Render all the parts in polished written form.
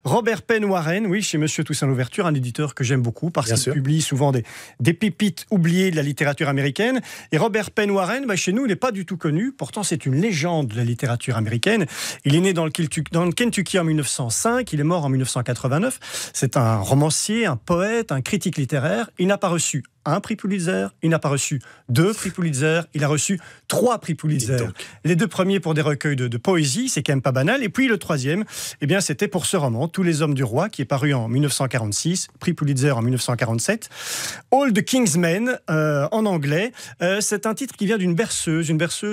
Robert Penn Warren, oui, chez Monsieur Toussaint Louverture, un éditeur que j'aime beaucoup parce qu'il publie souvent des pépites oubliées de la littérature américaine. Et Robert Penn Warren, chez nous, il n'est pas du tout connu. Pourtant, c'est une légende de la littérature américaine. Il est né dans le Kentucky en 1905. Il est mort en 1989. C'est un romancier, un poète, un critique littéraire. Il n'a pas reçu un prix Pulitzer, il n'a pas reçu 2 prix Pulitzer, il a reçu 3 prix Pulitzer. Les 2 premiers pour des recueils de poésie, c'est quand même pas banal. Et puis le 3e, c'était pour ce roman, Tous les hommes du roi, qui est paru en 1946, prix Pulitzer en 1947. All the King's Men, en anglais. C'est un titre qui vient d'une berceuse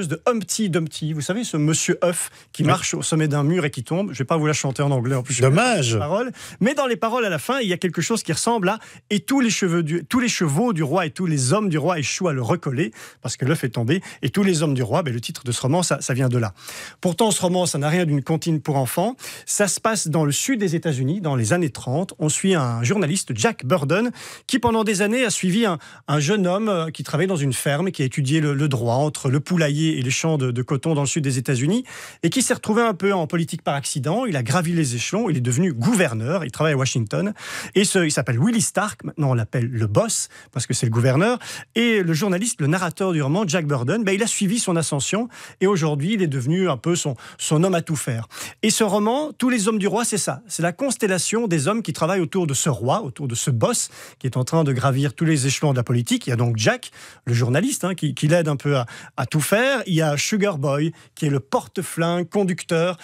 de Humpty Dumpty. Vous savez, ce monsieur œuf qui marche au sommet d'un mur et qui tombe. Je ne vais pas vous la chanter en anglais, en plus. Dommage. Mais dans les paroles à la fin, il y a quelque chose qui ressemble à « Et tous les chevaux du roi et tous les hommes du roi échouent à le recoller », parce que l'œuf est tombé, et tous les hommes du roi, le titre de ce roman, ça vient de là. Pourtant, ce roman, ça n'a rien d'une comptine pour enfants. Ça se passe dans le sud des États-Unis, dans les années 30. On suit un journaliste, Jack Burden, qui pendant des années a suivi un jeune homme qui travaillait dans une ferme, qui a étudié le droit entre le poulailler et les champs de coton dans le sud des États-Unis, et qui s'est retrouvé un peu en politique par accident. Il a gravi les échelons, il est devenu gouverneur, il travaille à Washington, et il s'appelle Willie Stark, maintenant on l'appelle le boss, parce que c'est le gouverneur, et le journaliste, le narrateur du roman, Jack Burden, il a suivi son ascension, et aujourd'hui il est devenu un peu son homme à tout faire. Et ce roman, Tous les hommes du roi, c'est ça, c'est la constellation des hommes qui travaillent autour de ce roi, autour de ce boss, qui est en train de gravir tous les échelons de la politique. Il y a donc Jack, le journaliste, qui l'aide un peu à tout faire. Il y a Sugar Boy, qui est le porte-flingue, conducteur,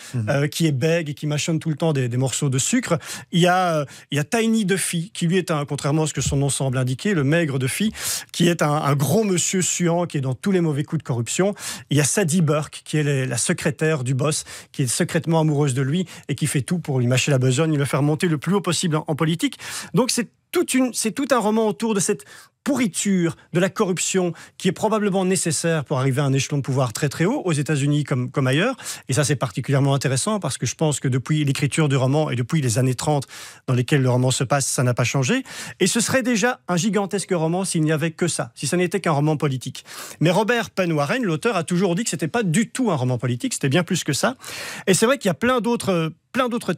qui est bègue et qui mâchonne tout le temps des morceaux de sucre. Il y a Tiny Duffy, qui lui est contrairement à ce que son nom semble indiquer, le maigre Duffy, qui est un gros monsieur suant, qui est dans tous les mauvais coups de corruption. Il y a Sadie Burke, qui est la secrétaire du boss, qui est secrètement amoureuse de lui et qui fait tout pour lui mâcher la besogne et le faire monter le plus haut possible en politique. Donc c'est tout un roman autour de cette pourriture de la corruption qui est probablement nécessaire pour arriver à un échelon de pouvoir très très haut, aux États-Unis comme ailleurs. Et ça, c'est particulièrement intéressant parce que je pense que depuis l'écriture du roman et depuis les années 30 dans lesquelles le roman se passe, ça n'a pas changé. Et ce serait déjà un gigantesque roman s'il n'y avait que ça, si ça n'était qu'un roman politique. Mais Robert Penn Warren, l'auteur, a toujours dit que c'était pas du tout un roman politique, c'était bien plus que ça. Et c'est vrai qu'il y a plein d'autres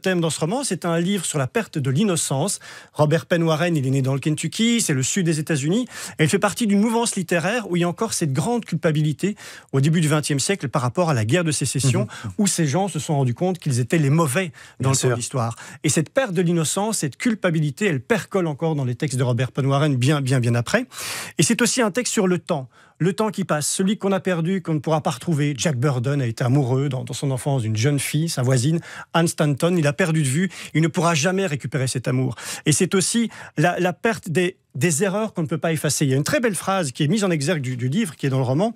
thèmes dans ce roman. C'est un livre sur la perte de l'innocence. Robert Penn Warren, il est né dans le Kentucky, c'est le sud des États-Unis. Et il fait partie d'une mouvance littéraire où il y a encore cette grande culpabilité au début du XXe siècle par rapport à la guerre de sécession, où ces gens se sont rendus compte qu'ils étaient les mauvais dans le cours de l'histoire. Et cette perte de l'innocence, cette culpabilité, elle percole encore dans les textes de Robert Penn Warren bien après. Et c'est aussi un texte sur le temps. Le temps qui passe, celui qu'on a perdu, qu'on ne pourra pas retrouver. Jack Burden a été amoureux dans son enfance d'une jeune fille, sa voisine, Anne Stanton. Il a perdu de vue, il ne pourra jamais récupérer cet amour. Et c'est aussi la perte des erreurs qu'on ne peut pas effacer. Il y a une très belle phrase qui est mise en exergue du livre, qui est dans le roman.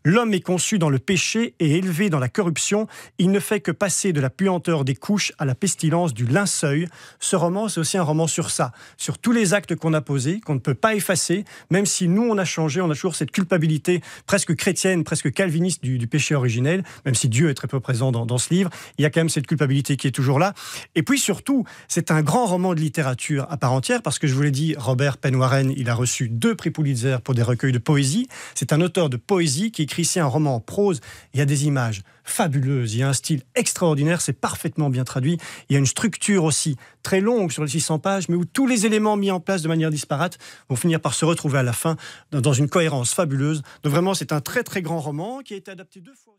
« L'homme est conçu dans le péché et élevé dans la corruption. Il ne fait que passer de la puanteur des couches à la pestilence du linceul. » Ce roman, c'est aussi un roman sur ça, sur tous les actes qu'on a posés, qu'on ne peut pas effacer, même si nous, on a changé, on a toujours cette culpabilité presque chrétienne, presque calviniste du péché originel, même si Dieu est très peu présent dans ce livre, il y a quand même cette culpabilité qui est toujours là. Et puis surtout, c'est un grand roman de littérature à part entière, parce que je vous l'ai dit, Robert Penn Warren, il a reçu 2 prix Pulitzer pour des recueils de poésie. C'est un auteur de poésie qui écrit ici un roman en prose. Il y a des images fabuleuses, il y a un style extraordinaire, c'est parfaitement bien traduit. Il y a une structure aussi très longue sur les 600 pages, mais où tous les éléments mis en place de manière disparate vont finir par se retrouver à la fin dans une cohérence fabuleuse. Donc vraiment, c'est un très très grand roman qui a été adapté 2 fois.